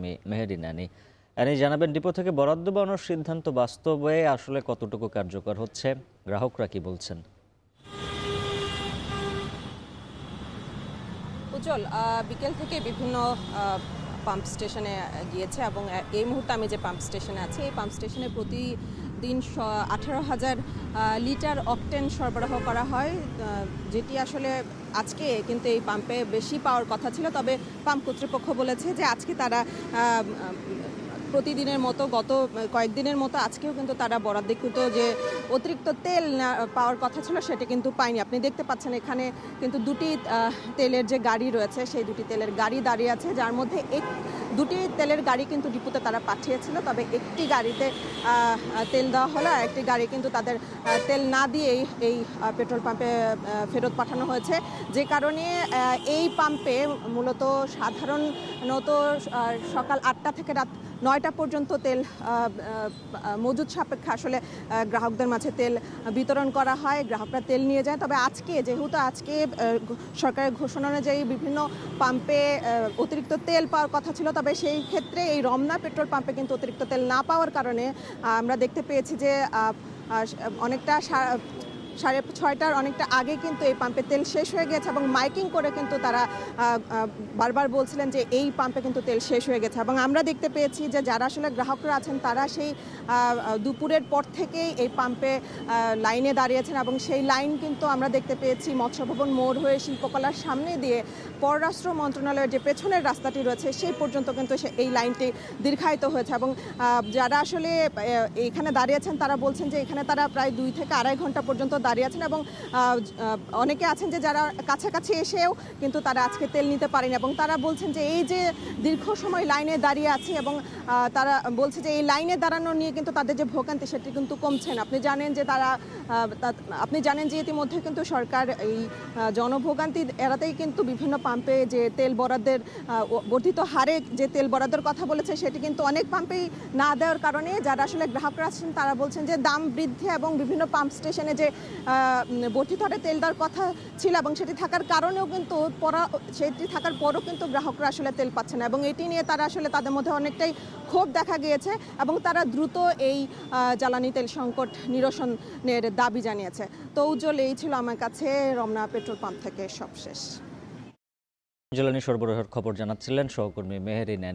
সহকর্মী মেহেরী নানি। জানাবেন, ডিপো থেকে বরাদ্দ বাড়ানোর সিদ্ধান্ত বাস্তবে আসলে কতটুকু কার্যকর হচ্ছে, গ্রাহকরা কি বলছেন? উজ্জ্বল বিকেল থেকে বিভিন্ন পাম্প স্টেশনে গিয়েছে এবং এই মুহূর্তে আমি যে পাম্প স্টেশনে আছি এই পাম্প স্টেশনে প্রতিদিন 18,000 লিটার অকটেন সরবরাহ করা হয়, যেটি আসলে আজকে কিন্তু এই পাম্পে বেশি পাওয়ার কথা ছিল। তবে পাম্প কর্তৃপক্ষ বলেছে যে আজকে তারা প্রতিদিনের মতো গত কয়েকদিনের মতো আজকেও কিন্তু তারা বরাদ্দকৃত যে অতিরিক্ত তেল পাওয়ার কথা ছিল সেটা কিন্তু পায়নি। আপনি দেখতে পাচ্ছেন এখানে কিন্তু দুটি তেলের যে গাড়ি রয়েছে সেই দুটি তেলের গাড়ি দাঁড়িয়ে আছে, যার মধ্যে দুটি তেলের গাড়ি কিন্তু ডিপুতে তারা পাঠিয়েছিল। তবে একটি গাড়িতে তেল দেওয়া হলো আর একটি গাড়ি কিন্তু তাদের তেল না দিয়েই এই পেট্রোল পাম্পে ফেরত পাঠানো হয়েছে। যে কারণে এই পাম্পে মূলত সাধারণত সকাল 8টা থেকে রাত 9টা পর্যন্ত তেল মজুদ সাপেক্ষে আসলে গ্রাহকদের মাঝে তেল বিতরণ করা হয়, গ্রাহকরা তেল নিয়ে যায়। তবে যেহেতু আজকে সরকারের ঘোষণা অনুযায়ী বিভিন্ন পাম্পে অতিরিক্ত তেল পাওয়ার কথা ছিল, তবে সেই ক্ষেত্রে এই রমনা পেট্রোল পাম্পে কিন্তু অতিরিক্ত তেল না পাওয়ার কারণে আমরা দেখতে পেয়েছি যে অনেকটা 6:30টার অনেকটা আগে কিন্তু এই পাম্পে তেল শেষ হয়ে গেছে এবং মাইকিং করে কিন্তু তারা বারবার বলছিলেন যে এই পাম্পে কিন্তু তেল শেষ হয়ে গেছে। এবং আমরা দেখতে পেয়েছি যে যারা আসলে গ্রাহকরা আছেন তারা সেই দুপুরের পর থেকেই এই পাম্পে লাইনে দাঁড়িয়েছেন এবং সেই লাইন কিন্তু আমরা দেখতে পেয়েছি মৎস্য ভবন মোড় হয়ে শিল্পকলার সামনে দিয়ে পররাষ্ট্র মন্ত্রণালয়ের যে পেছনের রাস্তাটি রয়েছে সেই পর্যন্ত কিন্তু এই লাইনটি দীর্ঘায়িত হয়েছে। এবং যারা আসলে এখানে দাঁড়িয়েছেন তারা বলছেন যে এখানে তারা প্রায় 2 থেকে আড়াই ঘন্টা পর্যন্ত দাঁড়িয়ে আছেন এবং অনেকে আছেন যে যারা কাছাকাছি এসেও কিন্তু তারা আজকে তেল নিতে পারেনি এবং তারা বলছেন যে এই যে দীর্ঘ সময় লাইনে দাঁড়িয়ে আছে এবং তারা বলছে যে এই লাইনে দাঁড়ানো নিয়ে কিন্তু তাদের যে ভোগান্তি সেটি কিন্তু কমছে না। আপনি জানেন যে ইতিমধ্যে কিন্তু সরকার এই জনভোগান্তি এড়াতেই কিন্তু বিভিন্ন পাম্পে যে তেল বরাদ্দের বর্ধিত হারে যে তেল বরাদ্দের কথা বলেছে সেটি কিন্তু অনেক পাম্পেই না দেওয়ার কারণে যারা আসলে গ্রাহকরা আছেন তারা বলছেন যে দাম বৃদ্ধি এবং বিভিন্ন পাম্প স্টেশনে যে বর্ধিত হারে তেল দেওয়ার কথা ছিল এবং সেটি থাকার কারণেও কিন্তু সেটি থাকার পরও কিন্তু গ্রাহকরা আসলে তেল পাচ্ছে না এবং এটি নিয়ে তারা আসলে তাদের মধ্যে অনেকটাই ক্ষোভ দেখা গিয়েছে এবং তারা দ্রুত এই জ্বালানি তেল সংকট নিরসনের দাবি জানিয়েছে। তো উজ্জ্বল, এই ছিল আমার কাছে রমনা পেট্রোল পাম্প থেকে সবশেষ। জ্বালানি সরবরাহের খবর জানাচ্ছিলেন সহকর্মী মেহেরী নানি।